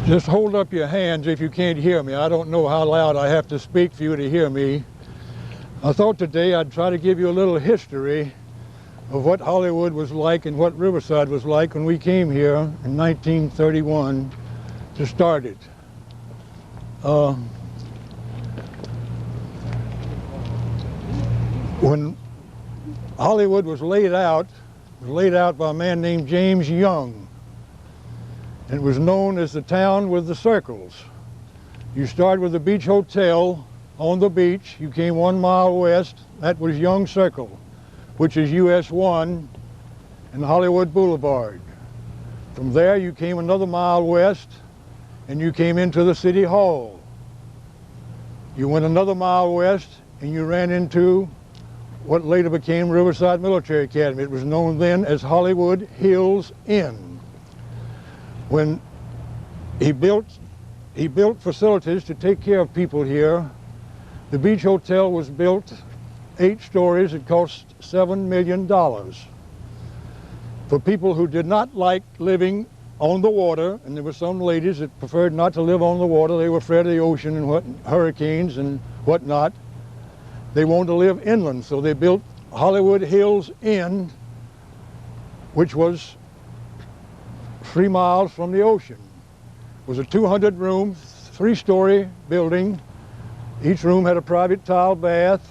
Just hold up your hands if you can't hear me. I don't know how loud I have to speak for you to hear me. I thought today I'd try to give you a little history of what Hollywood was like and what Riverside was like when we came here in 1931 to start it. When Hollywood was laid out by a man named James Young. It was known as the town with the circles. You start with the Beach Hotel on the beach. You came 1 mile west. That was Young Circle, which is US 1 and Hollywood Boulevard. From there you came another mile west and you came into the City Hall. You went another mile west and you ran into what later became Riverside Military Academy. It was known then as Hollywood Hills Inn. When he built facilities to take care of people here, the Beach Hotel was built 8 stories. It cost $7 million. For people who did not like living on the water, and there were some ladies that preferred not to live on the water, they were afraid of the ocean and hurricanes and whatnot. They wanted to live inland, so they built Hollywood Hills Inn, which was 3 miles from the ocean. It was a 200-room, 3-story building. Each room had a private tile bath,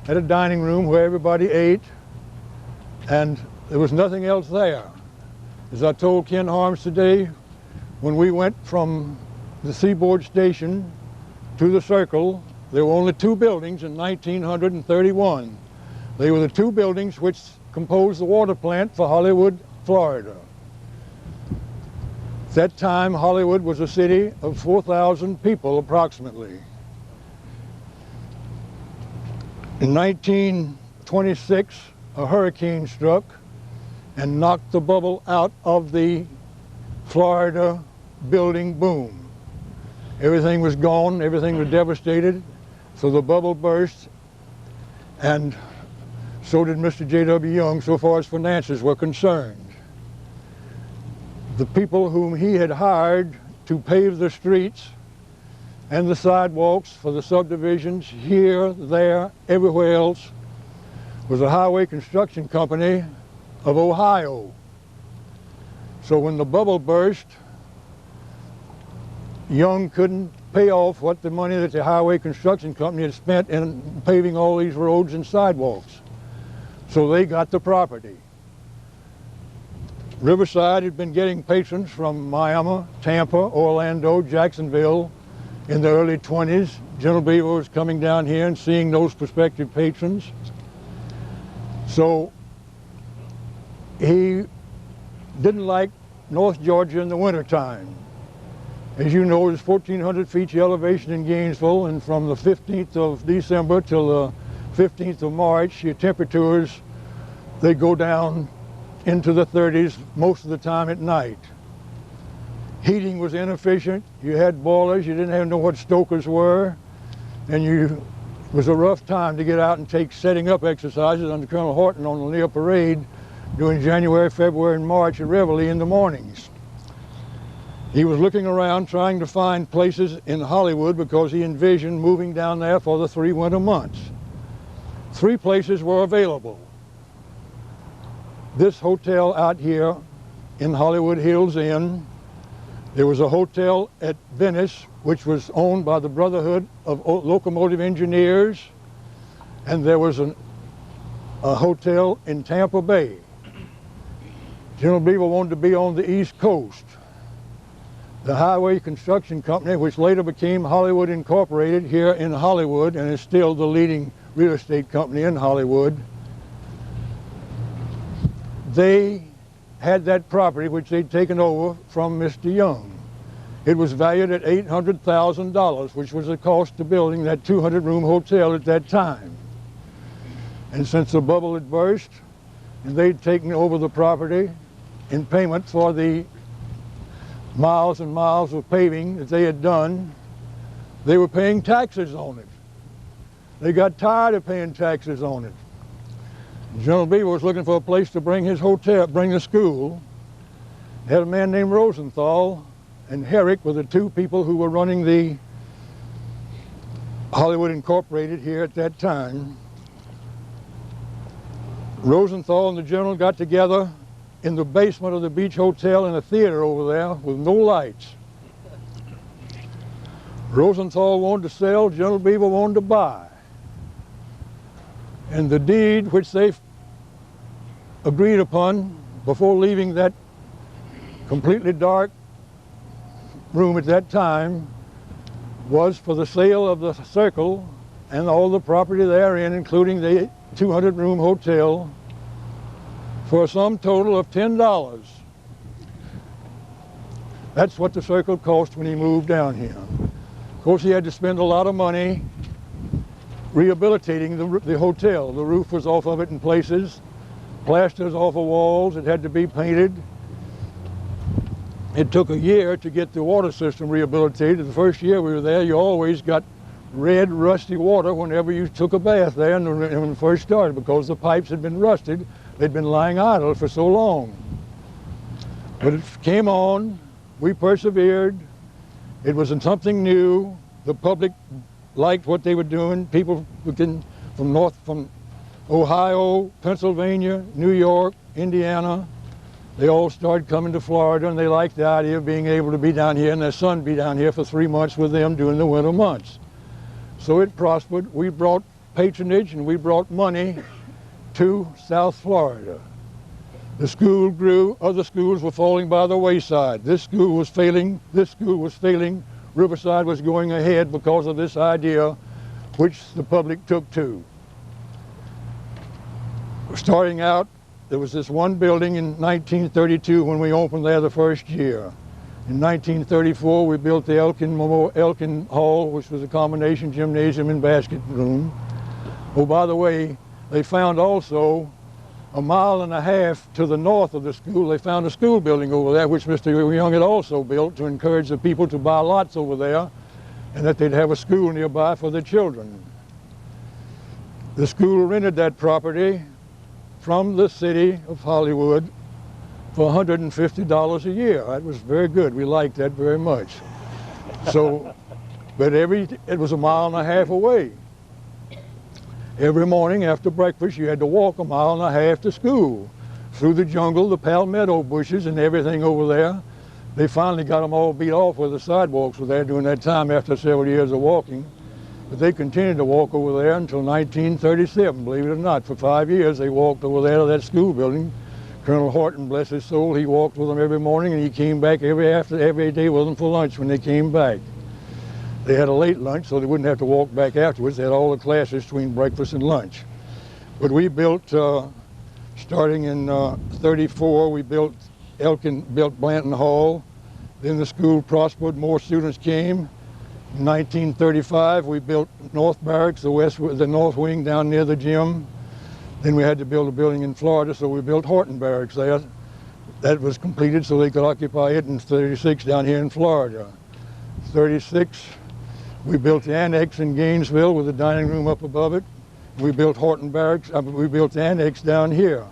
had a dining room where everybody ate, and there was nothing else there. As I told Ken Harms today, when we went from the Seaboard Station to the Circle, there were only 2 buildings in 1931. They were the 2 buildings which composed the water plant for Hollywood, Florida. At that time, Hollywood was a city of 4,000 people approximately. In 1926, a hurricane struck and knocked the bubble out of the Florida building boom. Everything was gone, everything was devastated, so the bubble burst, and so did Mr. J.W. Young so far as finances were concerned. The people whom he had hired to pave the streets and the sidewalks for the subdivisions here, there, everywhere else was a highway construction company of Ohio. So when the bubble burst, Young couldn't pay off what the money that the highway construction company had spent in paving all these roads and sidewalks. So they got the property. Riverside had been getting patrons from Miami, Tampa, Orlando, Jacksonville in the early 20s. General Beaver was coming down here and seeing those prospective patrons. So he didn't like North Georgia in the wintertime. As you know, there's 1,400 feet elevation in Gainesville, and from the 15th of December till the 15th of March, your temperatures, they go down into the 30s most of the time at night. Heating was inefficient. You had boilers, you didn't even know what stokers were, and it was a rough time to get out and take setting up exercises under Colonel Horton on the Lanier Parade during January, February, and March at Reveille in the mornings. He was looking around trying to find places in Hollywood because he envisioned moving down there for the 3 winter months. 3 places were available. This hotel out here in Hollywood Hills Inn. There was a hotel at Venice, which was owned by the Brotherhood of Locomotive Engineers, and there was a hotel in Tampa Bay. General Beaver wanted to be on the East Coast. The Highway Construction Company, which later became Hollywood Incorporated here in Hollywood and is still the leading real estate company in Hollywood, they had that property which they'd taken over from Mr. Young. It was valued at $800,000, which was the cost of building that 200-room hotel at that time. And since the bubble had burst, and they'd taken over the property in payment for the miles and miles of paving that they had done, they were paying taxes on it. They got tired of paying taxes on it. General Beaver was looking for a place to bring his hotel, bring the school. He had a man named Rosenthal, and Herrick were the two people who were running the Hollywood Incorporated here at that time. Rosenthal and the general got together in the basement of the Beach Hotel in a theater over there with no lights. Rosenthal wanted to sell, General Beaver wanted to buy. And the deed which they agreed upon before leaving that completely dark room at that time was for the sale of the circle and all the property therein, including the 200-room hotel, for a sum total of $10. That's what the circle cost when he moved down here. Of course, he had to spend a lot of money rehabilitating the hotel. The roof was off of it in places, plasters off of walls, it had to be painted. It took a year to get the water system rehabilitated. The first year we were there, you always got red, rusty water whenever you took a bath there when it first started, because the pipes had been rusted. They'd been lying idle for so long. But it came on, we persevered. It was something new. The public liked what they were doing. People from Ohio, Pennsylvania, New York, Indiana, they all started coming to Florida, and they liked the idea of being able to be down here and their son be down here for 3 months with them during the winter months. So it prospered. We brought patronage and we brought money to South Florida. The school grew, other schools were falling by the wayside. This school was failing, Riverside was going ahead because of this idea which the public took to. Starting out, there was this one building in 1932 when we opened there the first year. In 1934, we built the Elkin Hall, which was a combination gymnasium and basket room. Oh, by the way, they found also a mile and a half to the north of the school, they found a school building over there, which Mr. Young had also built to encourage the people to buy lots over there and that they'd have a school nearby for their children. The school rented that property from the city of Hollywood for $150 a year. That was very good. We liked that very much. So, but it was a mile and a half away. Every morning after breakfast, you had to walk a mile and a half to school through the jungle, the palmetto bushes and everything over there. They finally got them all beat off where the sidewalks were there during that time after several years of walking. But they continued to walk over there until 1937, believe it or not. For 5 years, they walked over there to that school building. Colonel Horton, bless his soul, he walked with them every morning, and he came back every day with them for lunch when they came back. They had a late lunch, so they wouldn't have to walk back afterwards. They had all the classes between breakfast and lunch. But we built, starting in 34, we built Blanton Hall. Then the school prospered, more students came. In 1935, we built North Barracks, the north wing down near the gym. Then we had to build a building in Florida, so we built Horton Barracks there. That was completed so they could occupy it in 36 down here in Florida. 36, we built the annex in Gainesville with the dining room up above it. We built Horton Barracks, we built the annex down here.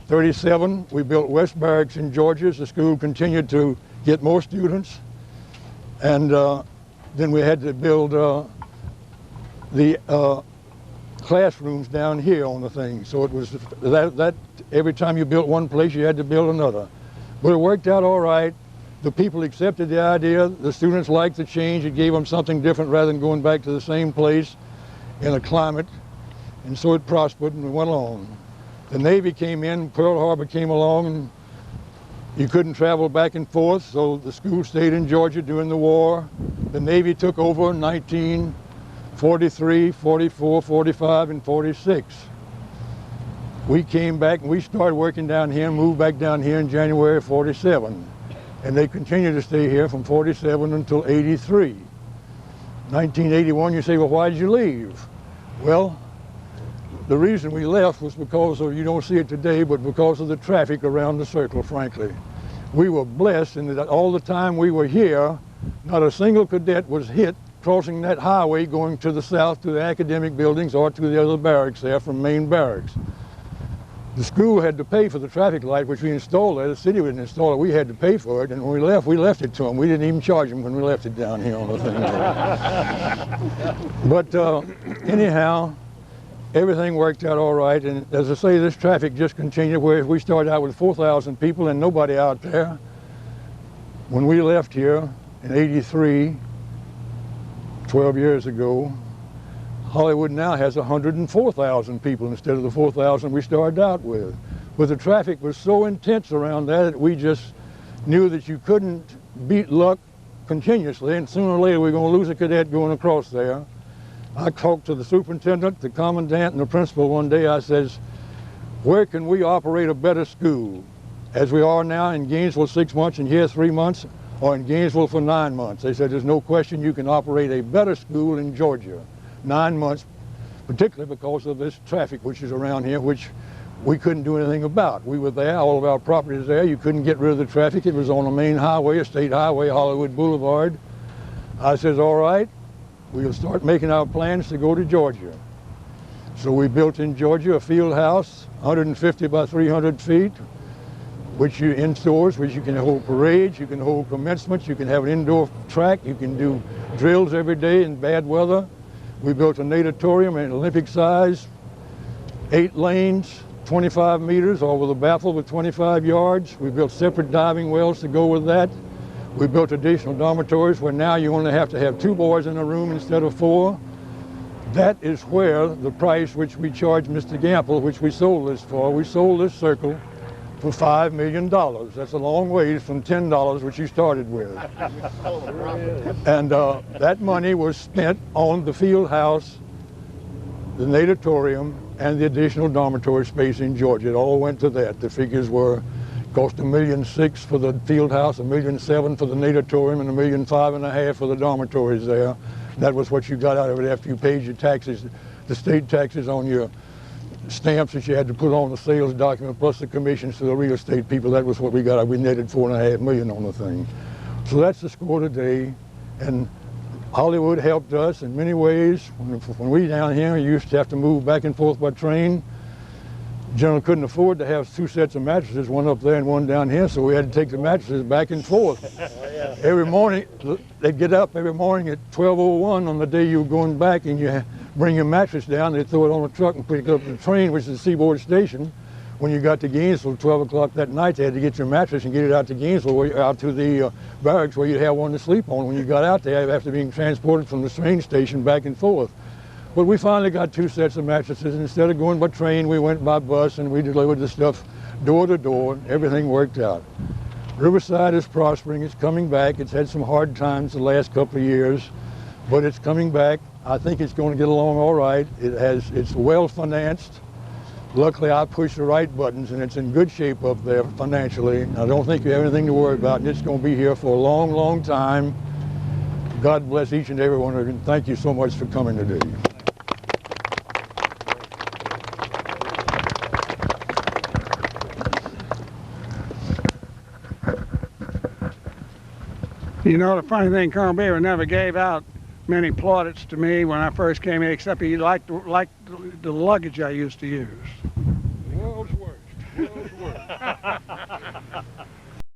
37, we built West Barracks in Georgia as the school continued to get more students. And then we had to build the classrooms down here on the thing. So it was that every time you built one place, you had to build another. But it worked out all right. The people accepted the idea. The students liked the change. It gave them something different rather than going back to the same place in a climate. And so it prospered and we went along. The Navy came in, Pearl Harbor came along, and you couldn't travel back and forth, so the school stayed in Georgia during the war. The Navy took over in 1943, 44, 45, and 46. We came back and we started working down here and moved back down here in January of 47. And they continued to stay here from 47 until 83. 1981, you say, well, why did you leave? Well, the reason we left was because of, you don't see it today, but because of the traffic around the circle, frankly. We were blessed in that all the time we were here, not a single cadet was hit crossing that highway going to the south to the academic buildings or to the other barracks there from main barracks. The school had to pay for the traffic light, which we installed there. The city didn't install it. We had to pay for it, and when we left it to them. We didn't even charge them when we left it down here on the thing. But anyhow, everything worked out all right, and as I say, this traffic just continued, where we started out with 4,000 people and nobody out there. When we left here in '83, 12 years ago, Hollywood now has 104,000 people instead of the 4,000 we started out with. But the traffic was so intense around that we just knew that you couldn't beat luck continuously, and sooner or later we're going to lose a cadet going across there. I talked to the superintendent, the commandant, and the principal one day. I says, where can we operate a better school? As we are now in Gainesville 6 months and here 3 months, or in Gainesville for 9 months. They said, there's no question you can operate a better school in Georgia. 9 months, particularly because of this traffic which is around here, which we couldn't do anything about. We were there, all of our property is there. You couldn't get rid of the traffic. It was on a main highway, a state highway, Hollywood Boulevard. I says, all right, we'll start making our plans to go to Georgia. So we built in Georgia a field house, 150 by 300 feet, which you indoors, which you can hold parades, you can hold commencements, you can have an indoor track, you can do drills every day in bad weather. We built a natatorium, an Olympic size, 8 lanes, 25 meters, all with a baffle with 25 yards. We built separate diving wells to go with that. We built additional dormitories where now you only have to have 2 boys in a room instead of 4. That is where the price which we charged Mr. Gamble, which we sold this for, we sold this circle for $5 million. That's a long ways from $10, which you started with. And that money was spent on the field house, the natatorium, and the additional dormitory space in Georgia. It all went to that. The figures were, cost $1.6 million for the field house, $1.7 million for the natatorium, and $1.5 million for the dormitories there. That was what you got out of it after you paid your taxes, the state taxes on your stamps that you had to put on the sales document, plus the commissions to the real estate people. That was what we got. We netted $4.5 million on the thing. So that's the score today. And Hollywood helped us in many ways. When we down here, you used to have to move back and forth by train. General couldn't afford to have 2 sets of mattresses, one up there and one down here, so we had to take the mattresses back and forth. Every morning, they'd get up every morning at 12:01 on the day you were going back, and you bring your mattress down, they'd throw it on a truck and pick it up the train, which is the Seaboard Station. When you got to Gainesville, 12 o'clock that night, they had to get your mattress and get it out to Gainesville, out to the barracks where you'd have one to sleep on. When you got out there, after being transported from the train station back and forth. But we finally got 2 sets of mattresses. Instead of going by train, we went by bus, and we delivered the stuff door to door. Everything worked out. Riverside is prospering. It's coming back. It's had some hard times the last couple of years, but it's coming back. I think it's going to get along all right. It's well financed. Luckily, I pushed the right buttons, and it's in good shape up there financially. I don't think you have anything to worry about, and it's going to be here for a long, long time. God bless each and every one of you, and thank you so much for coming today. You know, the funny thing, Colonel Beaver never gave out many plaudits to me when I first came in, except he liked the luggage I used to use. World's worst. World's worst.